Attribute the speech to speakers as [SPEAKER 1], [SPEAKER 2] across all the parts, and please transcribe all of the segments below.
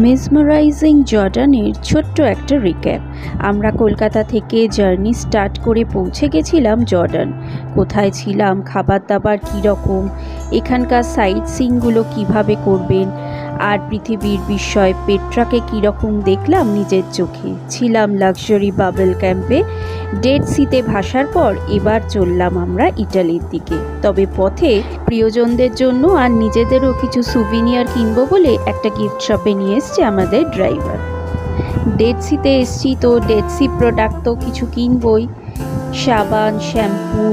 [SPEAKER 1] Mesmerising জর্ডানের ছোট্ট একটা রিক্যাপ। আমরা কলকাতা থেকে জার্নি স্টার্ট করে পৌঁছে গেছিলাম জর্ডান। কোথায় ছিলাম, খাবার দাবার কীরকম, এখানকার সাইট সিইংগুলো কীভাবে করবেন, আর পৃথিবীর বিস্ময় পেট্রাকে কীরকম দেখলাম নিজের চোখে। ছিলাম লাক্সারি বাবল ক্যাম্পে। ডেড সিতে ভাসার পর এবার চললাম আমরা ইটালির দিকে। তবে পথে প্রিয়জনদের জন্য আর নিজেদেরও কিছু সুভিনিয়ার কিনবো বলে একটা গিফট শপে নিয়ে এসছে আমাদের ড্রাইভার। ডেড সিতে এসছি তো ডেড সি প্রোডাক্ট তো কিছু কিনবই। সাবান, শ্যাম্পু,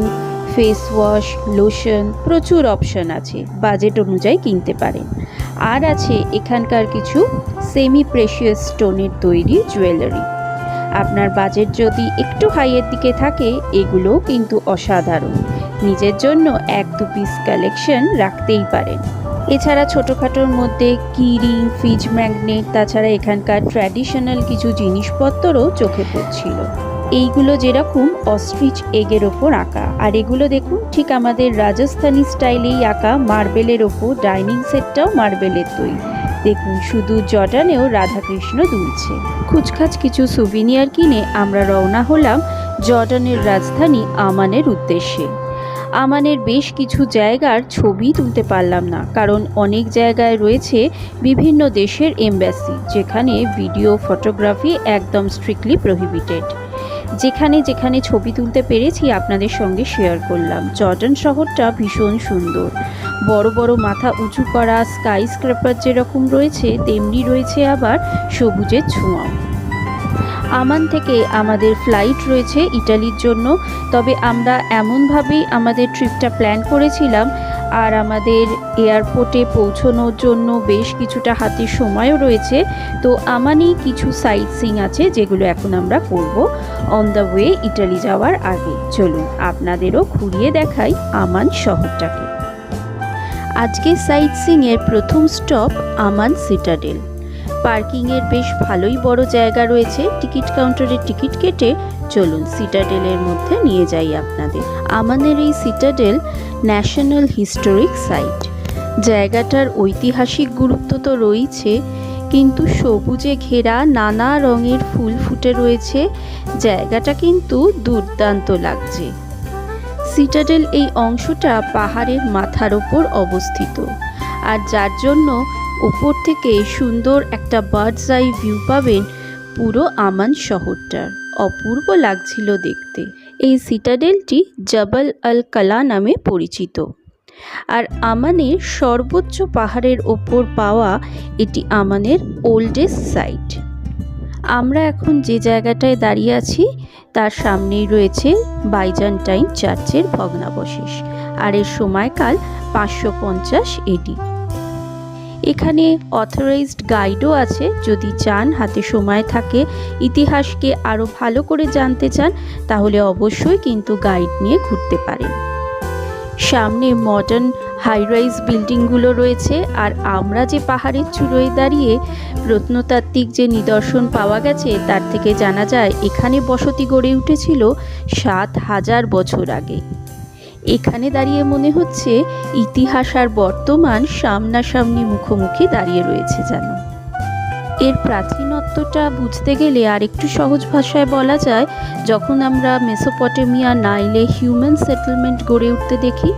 [SPEAKER 1] ফেস ওয়াশ, লোশন, প্রচুর অপশন আছে, বাজেট অনুযায়ী কিনতে পারেন। আর আছে এখানকার কিছু সেমি প্রেশিয়াস স্টোনের তৈরি জুয়েলারি। আপনার বাজেট যদি একটু হাইয়ের দিকে থাকে, এগুলোও কিন্তু অসাধারণ। নিজের জন্য 1-2 পিস কালেকশন রাখতেই পারেন। এছাড়া ছোটোখাটোর মধ্যে কিরিং, ফ্রিজ ম্যাগনেট, তাছাড়া এখানকার ট্র্যাডিশনাল কিছু জিনিসপত্রও চোখে পড়ছিল। এইগুলো যেরকম অস্ট্রিচ এগের ওপর আঁকা, আর এগুলো দেখুন ঠিক আমাদের রাজস্থানি স্টাইলেই আঁকা মার্বেলের ওপর। ডাইনিং সেটটাও মার্বেলের তৈরি। দেখুন শুধু জর্ডানেও রাধাকৃষ্ণ দুলছে। খুচখাচ কিছু সুভিনিয়ার কিনে আমরা রওনা হলাম জর্ডানের রাজধানী আমানের উদ্দেশ্যে। আমানের বেশ কিছু জায়গার ছবি তুলতে পারলাম না, কারণ অনেক জায়গায় রয়েছে বিভিন্ন দেশের এমব্যাসি, যেখানে ভিডিও ফটোগ্রাফি একদম স্ট্রিক্টলি প্রহিবিটেড। যেখানে যেখানে ছবি তুলতে পেরেছি আপনাদের সঙ্গে শেয়ার করলাম। জর্ডান শহরটা ভীষণ সুন্দর। বড় বড় মাথা উঁচু করা স্কাই স্ক্র্যাপার যেরকম রয়েছে, তেমনি রয়েছে আবার সবুজের ছোঁয়াও। আমান থেকে আমাদের ফ্লাইট রয়েছে ইটালির জন্য। তবে আমরা এমনভাবেই আমাদের ট্রিপটা প্ল্যান করেছিলাম, আর আমাদের এয়ারপোর্টে পৌঁছানোর জন্য বেশ কিছুটা হাতে সময়ও রয়েছে। তো আমানেই কিছু সাইট সিইং আছে যেগুলো এখন আমরা করব অন দ্য ওয়ে ইটালি যাওয়ার আগে। চলুন আপনাদেরও ঘুরিয়ে দেখাই আমান শহরটাকে। আজকে সাইট সিইংয়ের প্রথম স্টপ আমান সিটাডেল। পার্কিংয়ের বেশ ভালোই বড় জায়গা রয়েছে। টিকিট কাউন্টারে টিকিট কেটে চলুন সিটাডেলের মধ্যে নিয়ে যাই আপনাদের। আমাদের এই সিটাডেল ন্যাশনাল হিস্টোরিক সাইট। জায়গাটার ঐতিহাসিক গুরুত্ব তো রয়েছে, কিন্তু সবুজে ঘেরা নানা রঙের ফুল ফুটে রয়েছে। জায়গাটা কিন্তু দুর্দান্ত লাগছে। সিটাডেল এই অংশটা পাহাড়ের মাথার ওপর অবস্থিত, আর যার জন্য উপর থেকে সুন্দর একটা বার্ডস আই ভিউ পাবেন পুরো আমান শহরটার। অপূর্ব লাগছিল দেখতে। এই সিটাডেলটি জবল আল কালা নামে পরিচিত, আর আমানের সর্বোচ্চ পাহাড়ের ওপর পাওয়া এটি আমানের ওল্ডেস্ট সাইট। আমরা এখন যে জায়গাটায় দাঁড়িয়ে আছি তার সামনেই রয়েছে বাইজান্টাইন চার্চের ভগ্নাবশেষ, আর এর সময়কাল 550 এডি। এখানে অথরাইজড গাইডও আছে। যদি চান, হাতে সময় থাকে, ইতিহাসকে আরও ভালো করে জানতে চান, তাহলে অবশ্যই কিন্তু গাইড নিয়ে ঘুরতে পারেন। সামনে মডার্ন হাইরাইজ বিল্ডিংগুলো রয়েছে, আর আমরা যে পাহাড়ের চূড়োয় দাঁড়িয়ে প্রত্নতাত্ত্বিক যে নিদর্শন পাওয়া গেছে তার থেকে জানা যায় এখানে বসতি গড়ে উঠেছিল 7000 বছর আগে। এখানে দাঁড়িয়ে মনে হচ্ছে ইতিহাস আর বর্তমান সামনাসামনি মুখোমুখি দাঁড়িয়ে রয়েছে যেন। এর প্রাচীনত্বটা বুঝতে গেলে আর একটু সহজ ভাষায় বলা যায়, যখন আমরা মেসোপটেমিয়া নাইলে হিউম্যান সেটেলমেন্ট গড়ে উঠতে দেখি,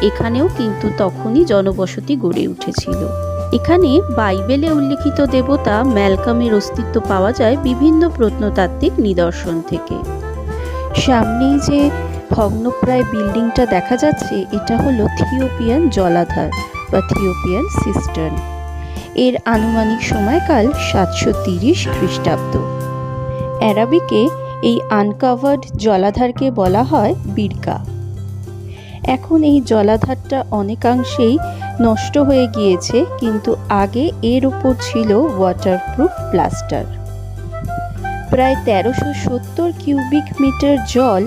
[SPEAKER 1] এখানেও কিন্তু তখনই জনবসতি গড়ে উঠেছিল। এখানে বাইবেলে উল্লিখিত দেবতা ম্যালকামের অস্তিত্ব পাওয়া যায় বিভিন্ন প্রত্নতাত্ত্বিক নিদর্শন থেকে। সামনেই যে ভগ্নপ্রায় বিল্ডিংটা দেখা যাচ্ছে, এটা হলো থিওপিয়ান জলাধার বা থিওপিয়ান সিস্টার্ন। এর আনুমানিক সময়কাল 730 খ্রিস্টাব্দ। অ্যারাবিকে এই আনকাভার্ড জলাধারকে বলা হয় বিরকা। এখন এই জলাধারটা অনেকাংশেই নষ্ট হয়ে গিয়েছে, কিন্তু আগে এর উপর ছিল ওয়াটারপ্রুফ প্লাস্টার। প্রায় 1370 কিউবিক মিটার জল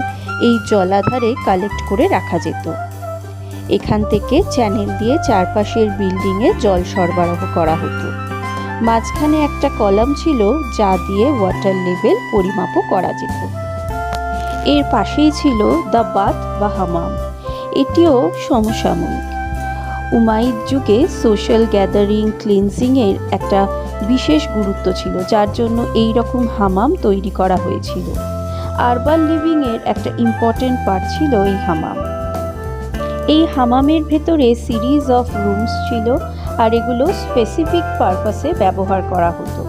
[SPEAKER 1] এই জলাধারে কালেক্ট করে রাখা যেত। এখান থেকে চ্যানেল দিয়ে চারপাশের বিল্ডিংয়ে জল সরবরাহ করা হতো। মাঝখানে একটা কলাম ছিল যা দিয়ে ওয়াটার লেভেল পরিমাপও করা যেত। এর পাশেই ছিল দ্য বাথ বা হামাম। এটিও সমসাময়িক। উমাইদ যুগে সোশ্যাল গ্যাদারিং, ক্লিনজিংয়ের একটা বিশেষ গুরুত্ব ছিল, যার জন্য এই রকম হামাম তৈরি করা হয়েছিল। আরবান লিভিংয়ের একটা ইম্পর্টেন্ট পার্ট ছিল এই হামাম। এই হামামের ভেতরে সিরিজ অফ রুমস ছিল, আর এগুলো স্পেসিফিক পারপাসে ব্যবহার করা হতো।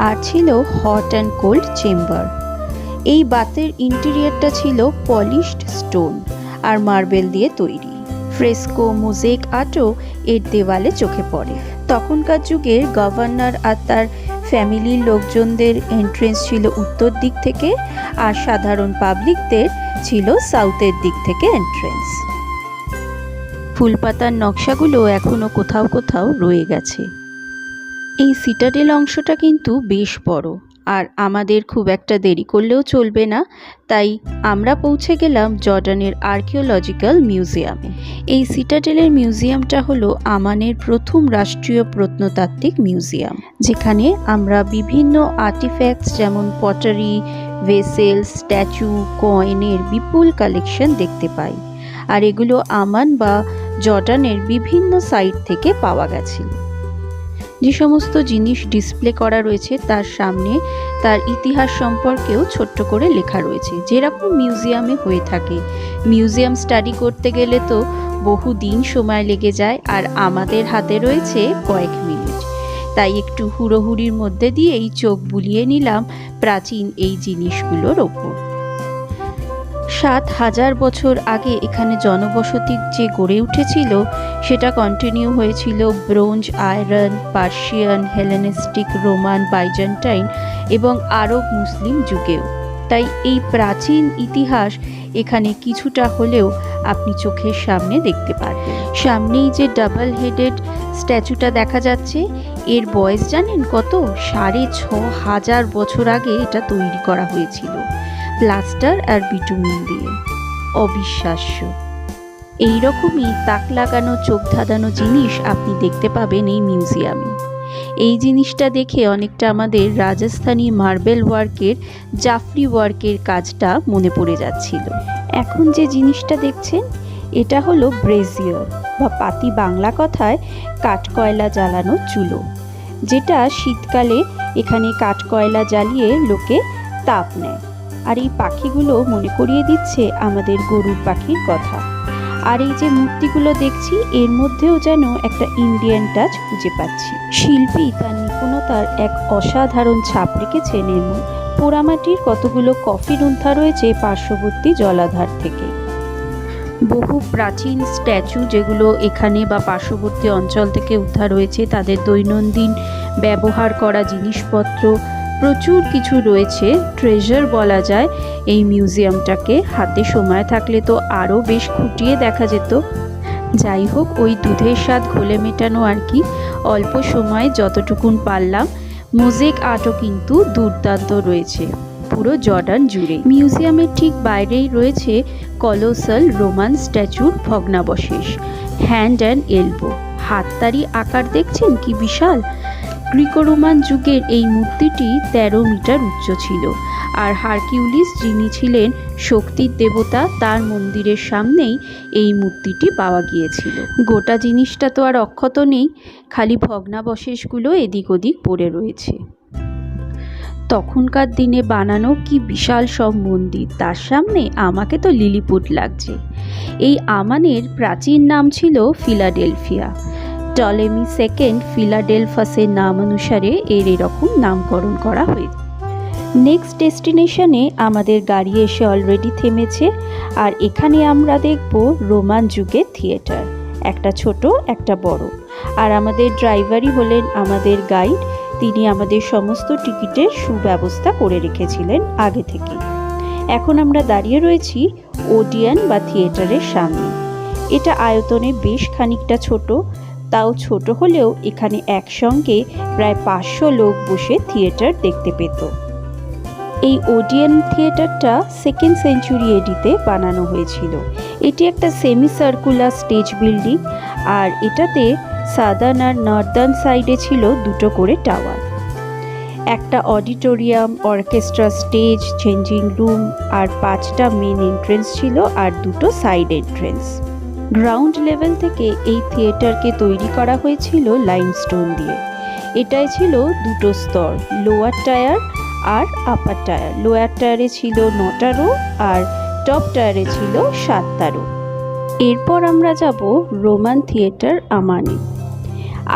[SPEAKER 1] আর ছিল হট অ্যান্ড কোল্ড চেম্বার। এই বাথের ইন্টেরিয়রটা ছিল পলিশড স্টোন আর মার্বেল দিয়ে তৈরি। ফ্রেস্কো, মোজাইক আর্টও এর দেওয়ালে চোখে পড়ে। তখনকার যুগের গভর্নর আর তার ফ্যামিলির লোকজনদের এন্ট্রেন্স ছিল উত্তর দিক থেকে, আর সাধারণ পাবলিকদের ছিল সাউথের দিক থেকে এন্ট্রেন্স। ফুলপাতার নকশাগুলো এখনো কোথাও কোথাও রয়ে গেছে। এই সিটাডেল অংশটা কিন্তু বেশ বড়, আর আমাদের খুব একটা দেরি করলেও চলবে না, তাই আমরা পৌঁছে গেলাম জর্ডানের আর্কিওলজিক্যাল মিউজিয়ামে। এই সিটাডেলের মিউজিয়ামটা হলো আমানের প্রথম রাষ্ট্রীয় প্রত্নতাত্ত্বিক মিউজিয়াম, যেখানে আমরা বিভিন্ন আর্টিফ্যাক্টস যেমন পটারি, ভেসেল, স্ট্যাচু, কয়েনের বিপুল কালেকশন দেখতে পাই। আর এগুলো আমান বা জর্ডানের বিভিন্ন সাইট থেকে পাওয়া গেছে। যে সমস্ত জিনিস ডিসপ্লে করা রয়েছে তার সামনে তার ইতিহাস সম্পর্কেও ছোট্ট করে লেখা রয়েছে, যেরকম মিউজিয়ামে হয়ে থাকে। মিউজিয়াম স্টাডি করতে গেলে তো বহু দিন সময় লেগে যায়, আর আমাদের হাতে রয়েছে কয়েক মিনিট, তাই একটু হুড়োহুড়ির মধ্যে দিয়েই চোখ বুলিয়ে নিলাম প্রাচীন এই জিনিসগুলোর ওপর। 7,000 বছর আগে এখানে জনবসতি যে গড়ে উঠেছিল সেটা কন্টিনিউ হয়েছিল bronze, iron, Persian, Hellenistic, Roman, Byzantine এবং আরব মুসলিম যুগেও। তাই এই প্রাচীন ইতিহাস এখানে কিছুটা হলেও আপনি চোখের সামনে দেখতে পারবেন। সামনেই যে ডাবল হেডেড স্ট্যাচুটা দেখা যাচ্ছে, এর বয়স জানেন কত? 6,500 বছর আগে এটা তৈরি করা হয়েছিল প্লাস্টার আর বিটুমিন দিয়ে। অবিশ্বাস্য। এইরকমই তাক লাগানো, চোখ ধাঁধানো জিনিস আপনি দেখতে পাবেন এই মিউজিয়ামে। এই জিনিসটা দেখে অনেকটা আমাদের রাজস্থানী মার্বেল ওয়ার্কের, জাফরি ওয়ার্কের কাজটা মনে পড়ে যাচ্ছিল। এখন যে জিনিসটা দেখছেন এটা হলো ব্রেজিয়ার বা পাতি, বাংলা কথায় কাঠকয়লা জ্বালানো চুলো, যেটা শীতকালে এখানে কাঠকয়লা জ্বালিয়ে লোকে তাপ নেয়। আর এই পাখিগুলো মনে করিয়ে দিচ্ছে আমাদের গরুর পাখির কথা। আর এই যে মূর্তিগুলো দেখছি এর মধ্যেও যেন একটা ইন্ডিয়ান টাচ খুঁজে পাচ্ছি। শিল্পী তার নিপুণতার এক অসাধারণ ছাপ রেখেছেন এর মধ্যে। পোড়ামাটির কতগুলো কফি রুন্থা রয়েছে পার্শ্ববর্তী জলাধার থেকে। বহু প্রাচীন স্ট্যাচু যেগুলো এখানে বা পার্শ্ববর্তী অঞ্চল থেকে উদ্ধার হয়েছে, তাদের দৈনন্দিন ব্যবহার করা জিনিসপত্র, প্রচুর কিছু রয়েছে। ট্রেজার বলা যায় এই মিউজিয়ামটাকে। হাতে সময় থাকলে তো আরও বেশ খুঁটিয়ে দেখা যেত। যাই হোক, ওই দুধের স্বাদ ঘোলে মেটানো আর কি, অল্প সময়ে যতটুকুন পারলাম। মোজাইক আর্টও কিন্তু দুর্দান্ত রয়েছে পুরো জর্ডান জুড়ে। মিউজিয়ামের ঠিক বাইরেই রয়েছে কলোসাল রোমান স্ট্যাচুর ভগ্নাবশেষ, হ্যান্ড অ্যান্ড এলবো। হাততালি আকার দেখছেন কি বিশাল! গ্রিকো রোমান যুগের এই মূর্তিটি 13 মিটার উচ্চ ছিল, আর হারকিউলিস, যিনি ছিলেন শক্তির দেবতা, তার মন্দিরের সামনেই এই মূর্তিটি পাওয়া গিয়েছিল। গোটা জিনিসটা তো আর অক্ষত নেই, খালি ভগ্নাবশেষগুলো এদিক ওদিক পড়ে রয়েছে। তখনকার দিনে বানানো কি বিশাল সব মন্দির, তার সামনে আমাকে তো লিলিপুট লাগছে। এই আমানের প্রাচীন নাম ছিল ফিলাডেলফিয়া। টলেমি সেকেন্ড ফিলাডেলফাসের নাম অনুসারে এর এরকম নামকরণ করা হয়েছে। নেক্সট ডেস্টিনেশনে আমাদের গাড়ি এসে অলরেডি থেমেছে, আর এখানে আমরা দেখব রোমান যুগের থিয়েটার, একটা ছোট একটা বড়। আর আমাদের ড্রাইভারই হলেন আমাদের গাইড, তিনি আমাদের সমস্ত টিকিটের সুব্যবস্থা করে রেখেছিলেন আগে থেকে। এখন আমরা দাঁড়িয়ে রয়েছি ওডিয়ান বা থিয়েটারের সামনে। এটা আয়তনে বেশ খানিকটা ছোট, তাও ছোট হলেও এখানে একসঙ্গে প্রায় 500 লোক বসে থিয়েটার দেখতে পেত। এই ওডিয়ান থিয়েটারটা 2nd সেঞ্চুরি এডিতে বানানো হয়েছিল। এটি একটা সেমি সার্কুলার স্টেজ বিল্ডিং, আর এটাতে সাদার্ন আর নর্দার্ন সাইডে ছিল দুটো করে টাওয়ার। একটা auditorium, orchestra stage, changing room আর 5টা মেন এন্ট্রেন্স ছিল, আর দুটো সাইড এন্ট্রেন্স। গ্রাউন্ড লেভেল থেকে এই থিয়েটারকে তৈরি করা হয়েছিল লাইমস্টোন দিয়ে। এটাই ছিল দুটো স্তর, লোয়ার টায়ার আর আপার টায়ার। লোয়ার টায়ারে ছিল 9টা রো আর টপ টায়ারে ছিল 7টা রো। এরপর আমরা যাব রোমান থিয়েটার আমানি।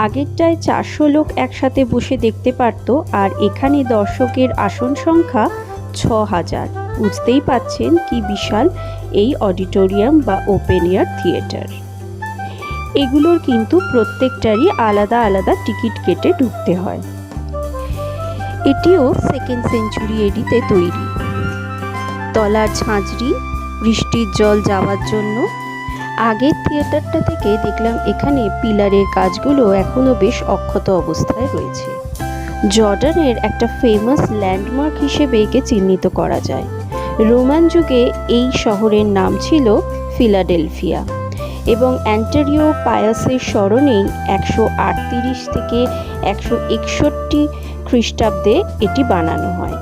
[SPEAKER 1] আগেরটায় 400 লোক একসাথে বসে দেখতে পারতো, আর এখানে দর্শকের আসন সংখ্যা 6000। বুঝতেই পাচ্ছেন কি বিশাল এই অডিটোরিয়াম বা ওপেন এয়ার থিয়েটার। এগুলোর কিন্তু প্রত্যেকটারই আলাদা আলাদা টিকিট কেটে ঢুকতে হয়। এটিও 2nd সেঞ্চুরি এডিতে তৈরি। তলার ঝাঁঝরি, বৃষ্টির জল যাওয়ার জন্য। আগের থিয়েটারটা থেকে দেখলাম এখানে পিলারের কাজগুলো এখনও বেশ অক্ষত অবস্থায় রয়েছে। জর্ডানের একটা ফেমাস ল্যান্ডমার্ক হিসেবে একে চিহ্নিত করা যায়। রোমান যুগে এই শহরের নাম ছিল ফিলাডেলফিয়া এবং অ্যান্টোনিও পায়াসের স্মরণেই 138 থেকে 161 খ্রিস্টাব্দে এটি বানানো হয়।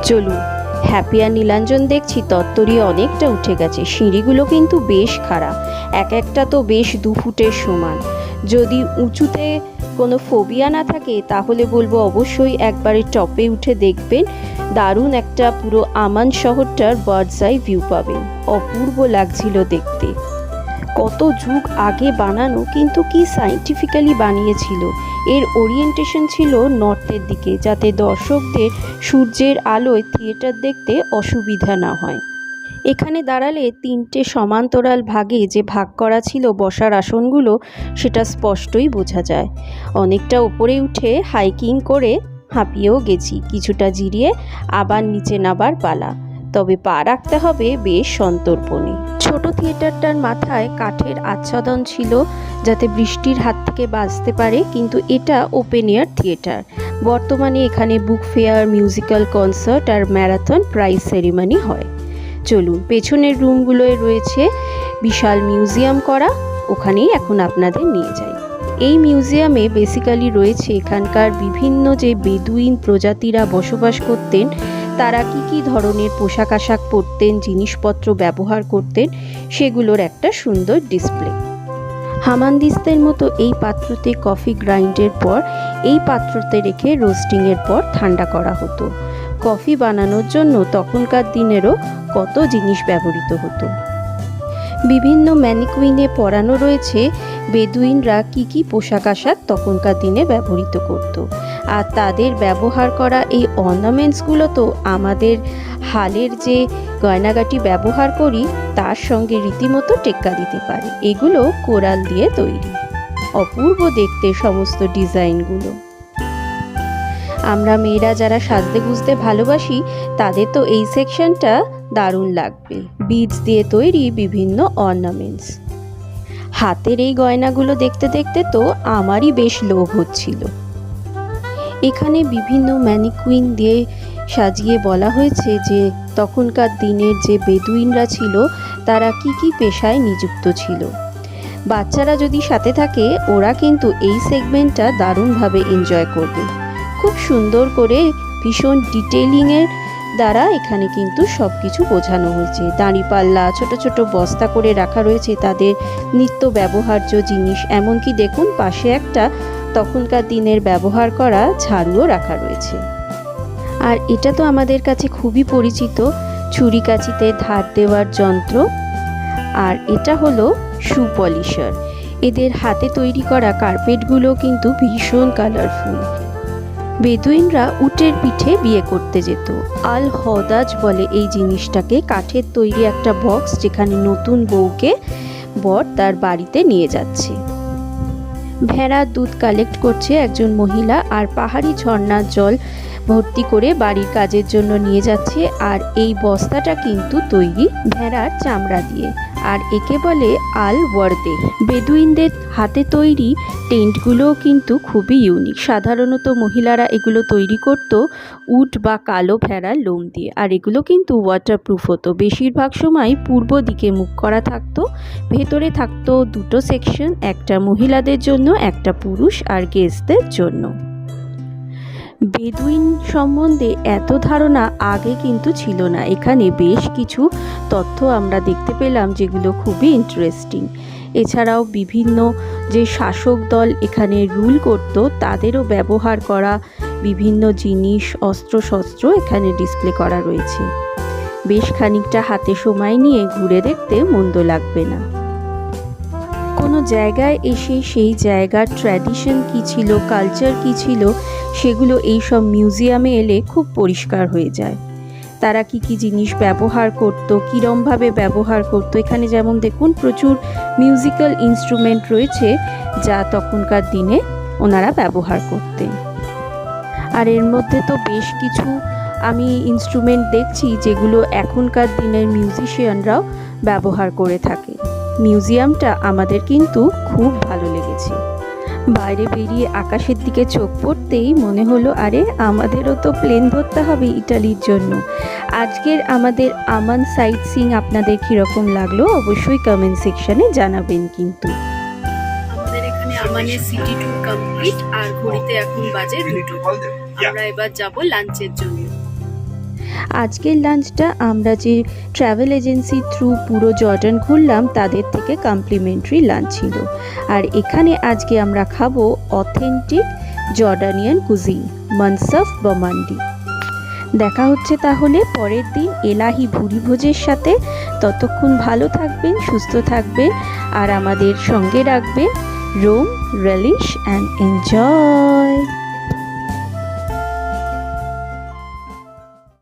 [SPEAKER 1] চলুন, হ্যাপিয়া নীলাঞ্জন দেখছি তত্ত্বরি অনেকটা উঠে গেছে। সিঁড়িগুলো কিন্তু বেশ খাড়া, এক একটা তো বেশ 2 ফুটের সমান। যদি উঁচুতে কোনো ফোবিয়া না থাকে তাহলে বলবো অবশ্যই একবারে টপে উঠে দেখবেন। দারুণ একটা পুরো আমান শহরটার বার্ডস আই ভিউ পাবেন। অপূর্ব লাগছিল দেখতে। কত যুগ আগে বানানো, কিন্তু কি সায়েন্টিফিক্যালি বানিয়েছিল। এর ওরিয়েন্টেশন ছিল নর্থের দিকে, যাতে দর্শকদের সূর্যের আলোয় থিয়েটার দেখতে অসুবিধা না হয়। এখানে দাঁড়ালে 3টে সমান্তরাল ভাগে যে ভাগ করা ছিল বসার আসনগুলো, সেটা স্পষ্টই বোঝা যায়। অনেকটা উপরে উঠে হাইকিং করে হাঁপিয়েও গেছি। কিছুটা জিরিয়ে আবার নিচে নাবার পালা, তবে পা রাখতে হবে বেশ সন্তর্পণে। ছোট থিয়েটারটার মাথায় কাঠের আচ্ছাদন ছিল যাতে বৃষ্টির হাত থেকে বাঁচতে পারে, কিন্তু এটা ওপেন এয়ার থিয়েটার। বর্তমানে এখানে বুক ফেয়ার, মিউজিক্যাল কনসার্ট আর ম্যারাথন প্রাইজ সেরিমনি হয়। চলুন, পেছনের রুমগুলোয় রয়েছে বিশাল মিউজিয়াম করা, ওখানেই এখন আপনাদের নিয়ে যাই। এই মিউজিয়ামে বেসিক্যালি রয়েছে এখানকার বিভিন্ন যে বেদুইন প্রজাতিরা বসবাস করতেন, তারা কি ধরনের পোশাক আশাক পরতেন, জিনিসপত্র ব্যবহার করতেন, সেগুলোর একটা সুন্দর ডিসপ্লে। হামানদিস্তের মতো এই পাত্রতে কফি গ্রাইন্ডের পর এই পাত্রতে রেখে রোস্টিংয়ের পর ঠান্ডা করা হতো। কফি বানানোর জন্য তখনকার দিনেরও কত জিনিস ব্যবহৃত হতো। বিভিন্ন ম্যানিকুইনে পরানো রয়েছে বেদুইনরা কি পোশাক আশাক তখনকার দিনে ব্যবহৃত করত, আর তাদের ব্যবহার করা এই অর্নামেন্টসগুলো তো আমাদের হালের যে গয়নাগাটি ব্যবহার করি তার সঙ্গে রীতিমতো টেক্কা দিতে পারে। এগুলো কোরাল দিয়ে তৈরি। অপূর্ব দেখতে সমস্ত ডিজাইনগুলো। আমরা মেয়েরা যারা সাজতে গুজতে ভালোবাসি তাদের তো এই সেকশনটা দারুণ লাগবে। বিডস দিয়ে তৈরি বিভিন্ন অর্নামেন্টস। হাতের এই গয়নাগুলো দেখতে দেখতে তো আমারই বেশ লোভ হচ্ছিল। এখানে বিভিন্ন ম্যানিকুইন দিয়ে সাজিয়ে বলা হয়েছে যে তখনকার দিনের যে বেদুইনরা ছিল তারা কি পেশায় নিযুক্ত ছিল। বাচ্চারা যদি সাথে থাকে ওরা কিন্তু এই সেগমেন্টটা দারুণভাবে এনজয় করবে। খুব সুন্দর করে ভীষণ ডিটেইলিংয়ের দ্বারা এখানে কিন্তু সব কিছু বোঝানো হয়েছে। দাঁড়িপাল্লা, ছোট ছোট বস্তা করে রাখা রয়েছে তাদের নিত্য ব্যবহার্য জিনিস। এমনকি দেখুন পাশে একটা তখনকার দিনের ব্যবহার করা ঝাড়ুও রাখা রয়েছে। আর এটা তো আমাদের কাছে খুবই পরিচিত, ছুরি কাঁচিতে ধার দেওয়ার যন্ত্র। আর এটা হলো শু পলিশার। এদের হাতে তৈরি করা কার্পেটগুলো কিন্তু ভীষণ কালারফুল। বেদুইনরা উটের পিঠে বিয়ে করতে যেত। আল হদাজ বলে এই জিনিসটাকে। কাঠের তৈরি একটা বক্স যেখানে নতুন বউকে বর তার বাড়িতে নিয়ে যাচ্ছে। ভেড়ার দুধ কালেক্ট করছে একজন মহিলা, আর পাহাড়ি ঝর্ণার জল ভর্তি করে বাড়ির কাজের জন্য নিয়ে যাচ্ছে। আর এই বস্তাটা কিন্তু তৈরি ভেড়ার চামড়া দিয়ে, আর একে বলে আল ওয়ার্দে। বেদুইনদের হাতে তৈরি টেন্টগুলোও কিন্তু খুবই ইউনিক। সাধারণত মহিলারা এগুলো তৈরি করত উট বা কালো ভেড়ার লোম দিয়ে, আর এগুলো কিন্তু ওয়াটারপ্রুফ হতো। বেশিরভাগ সময় পূর্ব দিকে মুখ করা থাকতো। ভেতরে থাকতো দুটো সেকশন, একটা মহিলাদের জন্য, একটা পুরুষ আর গেস্টদের জন্য। বেদুইন সম্বন্ধে এত ধারণা আগে কিন্তু ছিল না। এখানে বেশ কিছু তথ্য আমরা দেখতে পেলাম যেগুলো খুবই ইন্টারেস্টিং। এছাড়াও বিভিন্ন যে শাসক দল এখানে রুল করত তাদেরও ব্যবহার করা বিভিন্ন জিনিস অস্ত্রশস্ত্র এখানে ডিসপ্লে করা রয়েছে। বেশ খানিকটা হাতে সময় নিয়ে ঘুরে দেখতে মন্দ লাগবে না। কোনো জায়গায় এসে সেই জায়গার ট্র্যাডিশন কী ছিল, কালচার কী ছিল, সেগুলো এই সব মিউজিয়ামে এলে খুব পরিষ্কার হয়ে যায়। তারা কি কি জিনিস ব্যবহার করতো, কীরমভাবে ব্যবহার করতো। এখানে যেমন দেখুন প্রচুর মিউজিক্যাল ইনস্ট্রুমেন্ট রয়েছে যা তখনকার দিনে ওনারা ব্যবহার করতেন। আর এর মধ্যে তো বেশ কিছু আমি ইনস্ট্রুমেন্ট দেখছি যেগুলো এখনকার দিনের মিউজিশিয়ানরাও ব্যবহার করে থাকে। মিউজিয়ামটা আমাদের কিন্তু খুব ভালো লেগেছে। বাইরে বেরিয়ে আকাশের দিকে চোখ পড়তেই মনে হলো আরে আমাদেরও তো প্লেন ধরতে হবে ইটালির জন্য। আজকের আমাদের আমান সাইট সিইং আপনাদের কীরকম লাগলো অবশ্যই কমেন্ট সেকশনে জানাবেন। কিন্তু আমাদের এখানে আমানের সিটি ট্যুর কমপ্লিট, আর ঘড়িতে এখন বাজে 2টো। আমরা এবার যাব লাঞ্চের জন্য। আজকের লাঞ্চটা আমরা যে ট্রাভেল এজেন্সি থ্রু পুরো জর্ডান ঘুরলাম তাদের থেকে কমপ্লিমেন্টারি লাঞ্চ ছিল। আর এখানে আজকে আমরা খাবো অথেন্টিক জর্ডানিয়ান কুজিন, মনসফ বা মান্ডি। দেখা হচ্ছে তাহলে পরের দিন এলাহি ভুরি ভোজের সাথে। ততক্ষণ ভালো থাকবেন, সুস্থ থাকবেন, আর আমাদের সঙ্গে রাখবেন। Roam, relish and enjoy.